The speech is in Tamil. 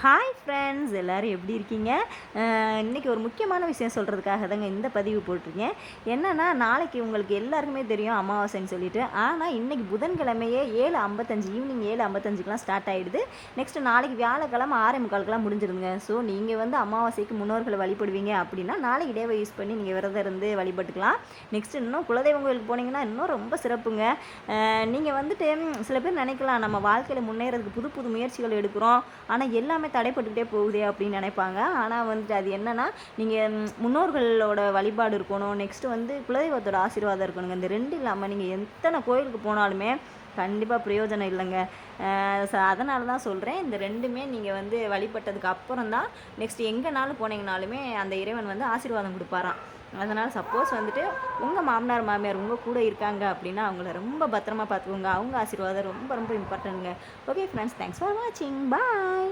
ஹாய் ஃப்ரெண்ட்ஸ், எல்லோரும் எப்படி இருக்கீங்க? இன்றைக்கி ஒரு முக்கியமான விஷயம் சொல்கிறதுக்காக தாங்க இந்த பதிவு போட்டிருக்கேன். என்னென்னா, நாளைக்கு உங்களுக்கு எல்லாருக்குமே தெரியும் அமாவாசைன்னு சொல்லிட்டு. ஆனால் இன்றைக்கி புதன்கிழமையே 7:55 ஈவினிங் 7:55க்கெலாம் ஸ்டார்ட் ஆகிடுது. நெக்ஸ்ட்டு நாளைக்கு வியாழக்கிழமை 6:45க்கெலாம் முடிஞ்சிருதுங்க. ஸோ நீங்கள் வந்து அமாவாசைக்கு முன்னோர்களை வழிபடுவீங்க அப்படின்னா நாளைக்கு டேவை யூஸ் பண்ணி நீங்கள் விரதம் இருந்து வழிபட்டுக்கலாம். நெக்ஸ்ட்டு இன்னும் குலதெய்வம் கோயிலுக்கு போனீங்கன்னா இன்னும் ரொம்ப சிறப்புங்க. நீங்கள் வந்துட்டு சில பேர் நினைக்கலாம், நம்ம வாழ்க்கையில் முன்னேறதுக்கு புது புது முயற்சிகள் எடுக்கிறோம், ஆனால் எல்லாமே தடைப்பட்டுக்கிட்டே போகுதே அப்படின்னு நினைப்பாங்க. ஆனால் வந்துட்டு அது என்னென்னா, நீங்கள் முன்னோர்களோட வழிபாடு இருக்கணும், நெக்ஸ்ட்டு வந்து குலதெய்வத்தோட ஆசீர்வாதம் இருக்கணுங்க. இந்த ரெண்டு இல்லாமல் நீங்கள் எத்தனை கோயிலுக்கு போனாலுமே கண்டிப்பாக பிரயோஜனம் இல்லைங்க. அதனால தான் சொல்கிறேன், இந்த ரெண்டுமே நீங்கள் வந்து வழிபட்டதுக்கு அப்புறம் தான் நெக்ஸ்ட் எங்கேனாலும் போனீங்கனாலுமே அந்த இறைவன் வந்து ஆசீர்வாதம் கொடுப்பாராம். அதனால் சப்போஸ் வந்துட்டு உங்கள் மாமனார் மாமியார் உங்கள் கூட இருக்காங்க அப்படின்னா அவங்கள ரொம்ப பத்திரமா பார்த்துக்கோங்க. அவங்க ஆசீர்வாதம் ரொம்ப ரொம்ப இம்பார்ட்டன்ட்ங்க. ஓகே ஃப்ரெண்ட்ஸ், தேங்க்ஸ் ஃபார் வாட்சிங். பாய்.